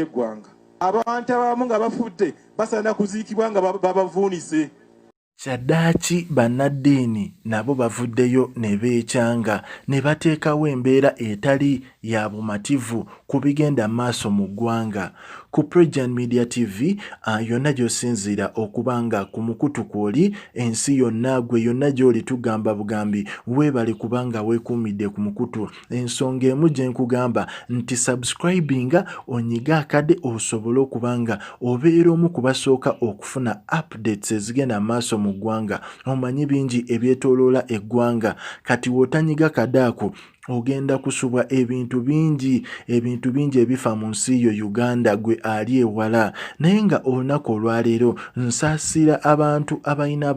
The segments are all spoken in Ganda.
eggwanga abantu abamu nga bafudde basaana kuziikibwa nga babavuunise. Kyaddaaki Banadiini nabo bavuddeyo ne beekyanga ne bateekawo embeera etali ya bumativu ku bigenda maaso mu ggwanga. Ku Prejan Media TV yonna gy'osinziira okubanga ku mukutu kw'oli ensi yonna gwe yonna gy'oli tugamba bugambi weebale kubanga weekuumidde ku mukutu. Ensonga emu gye nkugamba nti subscribinga onyiga akadde osobole okubanga obeera omu ku basooka okufuna updates ezigenda maaso mu ggwanga. Omanyi bingi ebyetooloola eggwanga kati w'otanyiga kadaako ogenda kusubwa ebintu bingi ebifa mu nsi yo Uganda gwe ali ewala. Naye nga olunaku olwaleero nsaasira abantu abalina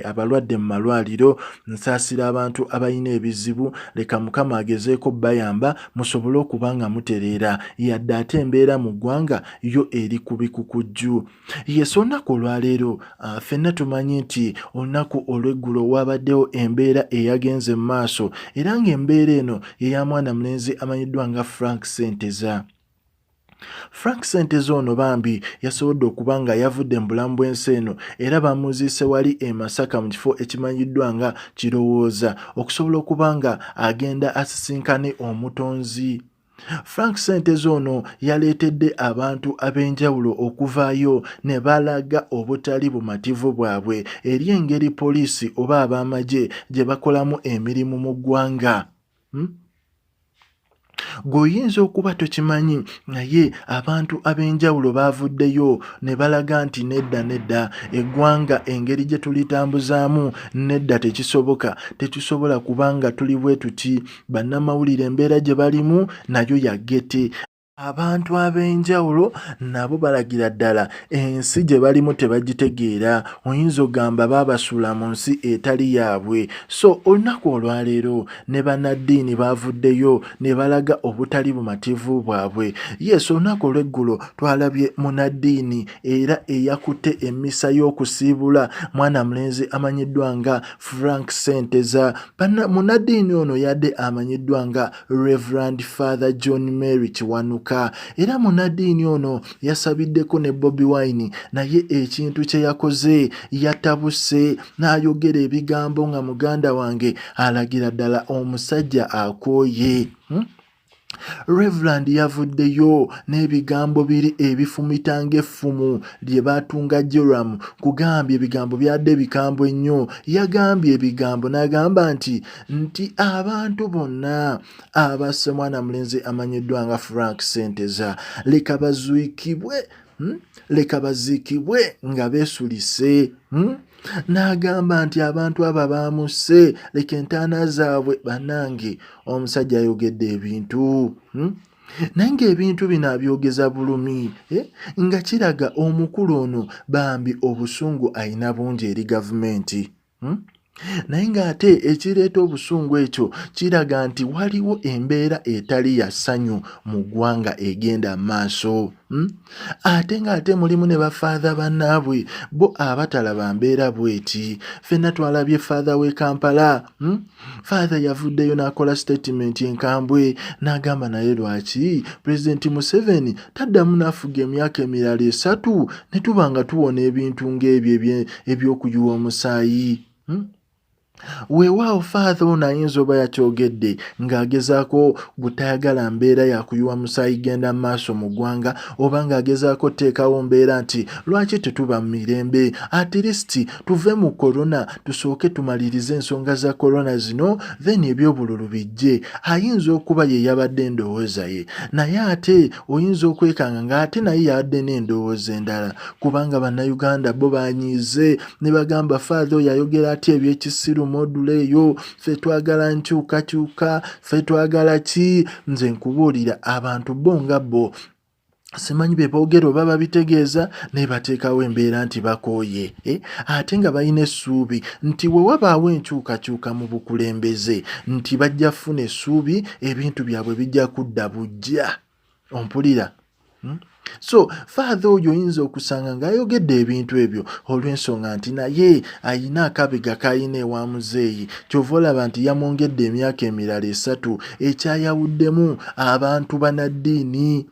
abalwadde mu malwaliro, nsaasira abantu abalina ebizibu, leka Mukama agezeeko bayamba musobole okuba nga mutereera yadde ate embeera mu ggwanga yo eri ku bikukujju. Yes, olunaku olwaleero ffenna tumanyi nti olunaku olw'eggulo wabaddewo embeera eyagenze mu maaso era ng'embeera eno eya mwana mulenzi amanyiddwa nga Sente. Sente ono bambi yasobodde okuba nga yavudde mu bulamu bw'ensi eno era bamuziise wali e Masaka mu kifo ekimanyiddwa nga Kirowooza okusobola okuba nga agenda asisinkane omutonzi. Sente ono yaleetedde abantu ab'enjawulo okuvaayo ne balaga obutali bumativu bwabwe eri engeri poliisi oba ab'amagye gye bakolamu emirimu mu ggwanga. Gweoyinza okuba tokimanyi naye abantu ab'enjawulo bavuddeyo ne balaga nti nedda eggwanga engeri gye tulitambuzaamu nedda tekisoboka, tetusobola kubanga tuli bwe tuti. Bannamawulire embeera gye balimu nayo yagete. Abantu ab'enjawulo nabo balagira ddala ensi gye balimu tebagitegeera, oyinza ogamba baabasuula mu nsi etali yaabwe. So olunaku olwaleero ne Banadiini bavuddeyo ne balaga obutali bumativu bwabwe. Yes, olunaku olw'eggulo twalabye Munadiini era eyakutte emmisa y'okusiibula mwana mulenzi amanyiddwa nga Sente. Munadiini ono yadde amanyiddwa nga Reverend Father John Mary Kiwanuka. Era Munadiini ono yasabiddeko ne Bobi naye ekintu kye yakoze yatabuse n'ayogera ebigambo nga muganda wange alagira ddala omusajja akooye. Reverend yavuddeyo n'ebigambo biri ebifumita ng'effumu lye baatunga Joram kugambye ebigambo byadde bikambwe ennyo. Yagambye ebigambo n'agamba nti abantu bonna abasse mwana mulenzi amanyiddwa nga Sente leka baziikibwe nga beesulise. N'agamba nti abantu abo baamusse leka entaana zaabwe. Bannange omusajja ayogedde ebintu naye ng'ebintu bino abyogeza bulumi nga kiraga omukulu ono bambi obusungu alina bungi eri gavumenti. Naye ng'ate ekireeta obusungu ekyo kiraga nti waliwo embeera etali ya ssanyu mu ggwanga egenda mu maaso. Ate mulimu ne bafaadha bannaabwe bo abatalaba mbeera bweti. Ffenna twalabye faadha w'e Kampala. Faadha yavuddeyo n'akola statement enkambwe n'agamba naye lwaki Pulezidenti Museveni taddamu n'afuga emyaka emirala 3 ne tuba nga tuwona ebintu ng'ebyo eby'okuyiwa omusaayi. Weewaawo faadha ono ayinza oba yakyogedde ng'agezaako butayagala mbeera yakuyiwa musaayi genda maaso mu ggwanga oba ng'agezaako teekawo mbeera nti lwaki tetuba mu mirembe, at least tuve mu korona tusooke tumalirize ensonga za korona zino then eby'obululu bijje. Ayinza okuba ye yabadde endowooza ye, naye ate oyinza okwekanga ng'ate naye yabadde n'endowooza endala kubanga bannayuganda bo banyiize ne bagamba faadha oyo ayogera ati eby'ekisiru module eyo, ffe twagala nkyukakyuka, ffe twagala ki. Nze nkubuulira abantu bo nga bo simanyi bye boogera oba babitegeeza ne bateekawo embeera nti bakooye ate nga balina essuubi nti we wabaawo enkyukakyuka mu bukulembeze nti bajja funa essuubi ebintu byabwe bijja kudda bujja. Ompulira So father oyo oyinza okusanga ng'ayogedde ebintu ebyo olw'ensonga nti naye ayina akabega kayina ewa muzeeyi, kyova olaba nti yamwongedde emyaka emirala 3 ekyayawuddemu abantu Banadiini.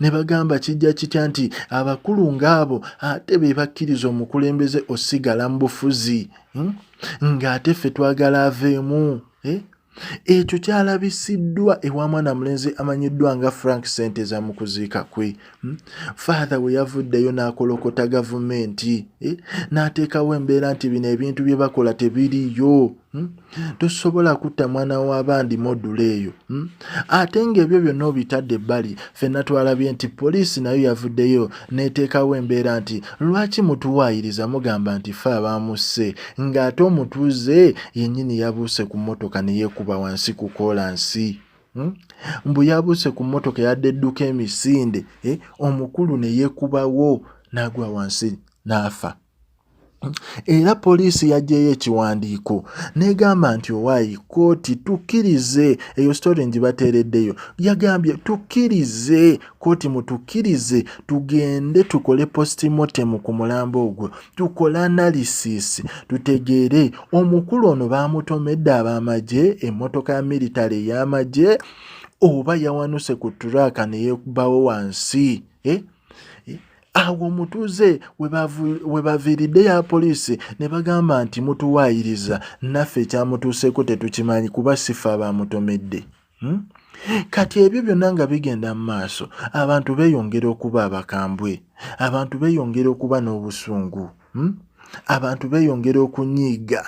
Ne bagamba kijja kitya nti abakulu ng'abo ate be bakkiriza omukulembeze osigala mu bufuzi, ng'ate ffe twagala aveemu. Ekyo kyalabisiddwa ewa mwana mulenzi amanyiddwa nga Frank Sente za mu kuziika kwe. Father we yavuddeyo n'akolokota gavumenti, n'ateekawo embeera nti bino ebintu bye bakola tebiriyo. Tosobola kutta mwana w'abandi modula eyo. Ate ng'ebyo byonna obitadde ebbali, ffenna twalabye nti poliisi nayo yavuddeyo n'eteekawo embeera nti lwaki mutuwaayiriza mugamba nti ffe abaamusse, ng'ate omutuuze yennyini yabuuse ku mmotoka ne yeekuba wansi ku koolansi. Mbu yabuuse ku mmotoka yadde edduka emisinde, omukulu ne yeekubawo n'agwa wansi n'afa. Era poliisi yaggyeyo ekiwandiiko n'egamba nti owaayi kooti tukkirize, eyo story ngibateereddeyo, yagambye tukkirize, kooti mutukkirize tugende tukole postmortem ku mulambo ogwo, tukole analysis tutegeere omukulu ono baamutomedde ab'amagye, emmotoka ya military ey'amagye, oba yawanuse ku turaaka ne yeekubawo wansi. Awo omutuuze we baviiridde ya poliisi ne bagamba nti mutuwaayiriza, naffe ekyamutuuseeko tetukimanyi kuba sifa abamutomedde. Kati ebyo byonna nga bigenda mu maaso, abantu beeyongera okuba abakambwe, abantu beeyongera okuba n'obusungu, abantu beeyongera okunyiiga.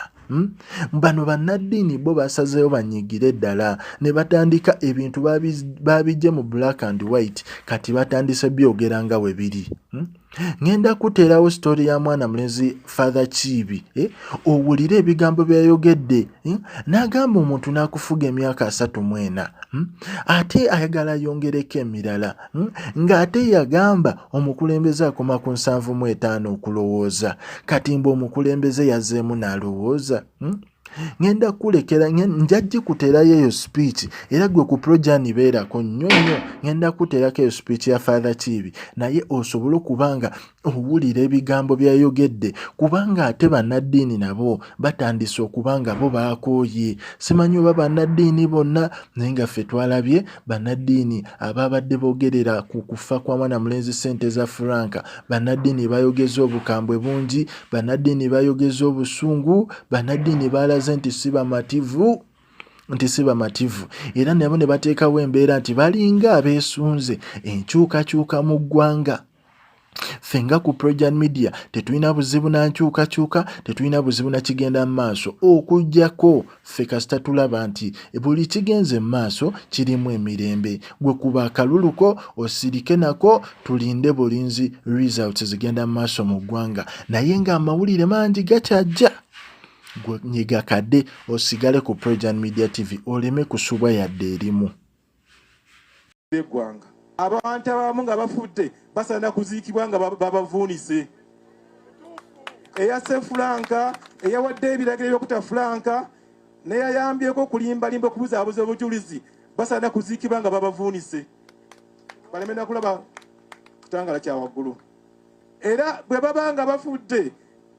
Bano Banadiini bo basazeeyo banyiigire ddala ne batandika ebintu baabijje mu black and white, kati batandise byogera nga we biri. Ngenda kuteerawo story ya mwana mulenzi Father Kiibi, owulire ebigambo byayogedde, n'agamba omuntu n'akufuga emyaka 34, ate ayagala yongereko emirala, ng'ate yagamba omukulembeze akoma ku 75 okulowooza, kati mbu omukulembeze yazzeemu n'alowooza. Ngenda kulekera njajji kuteerayo eyo speech, era gwe ku projani beerako nnyo, ngenda kuteerako eyo speech ya Father Kiibi naye osobole okubanga owulira ebigambo byayogedde, kubanga ate Banadiini nabo batandise okubanga bo baakooye. Simanyi oba Banadiini bonna, naye nga ffe twalabye Banadiini ababadde boogerera ku kufa kwa mwana mulenzi Sente za Franka, Banadiini bayogeza obukambwe bungi, Banadiini bayogeza obusungu, Banadiini balaze nti si bamativu, era nabo ne bateekawo embeera nti balinga abeesunze enkyukakyuka mu ggwanga. Ffe nga ku Projan Media tetulina buzibu na nkyukakyuka, tetulina buzibu na kigenda mu maaso, okuggyako ffe kasita tulaba nti buli kigenze mu maaso kirimu emirembe. Gwe kuba akaluluko osirike nako, tulinde bulinzi results zigenda mu maaso mu ggwanga, naye ng'amawulire mangi gakyajja. Gwe nyiga kadde osigale ku Projan Media TV oleme kusubwa yadde erimu. Abantu abamu nga bafudde basaana kuziikibwa nga babavuunise. Eyasse Franka, eyawadde ebiragiro by'okutta Franka, n'eyayambyeko okulimbalimba okubuzaabuza obujulizi, basaana kuziikibwa nga babavuunise. Baleme na kulaba kitangala kya waggulu. Era bwe baba nga bafudde,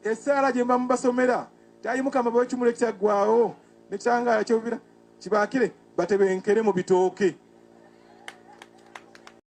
essaala gye mubasomera tayimuka amabayo kimule kyaggwawo, n'ekitangaala ky'obubira kibaakire batebenkere mu bitooke.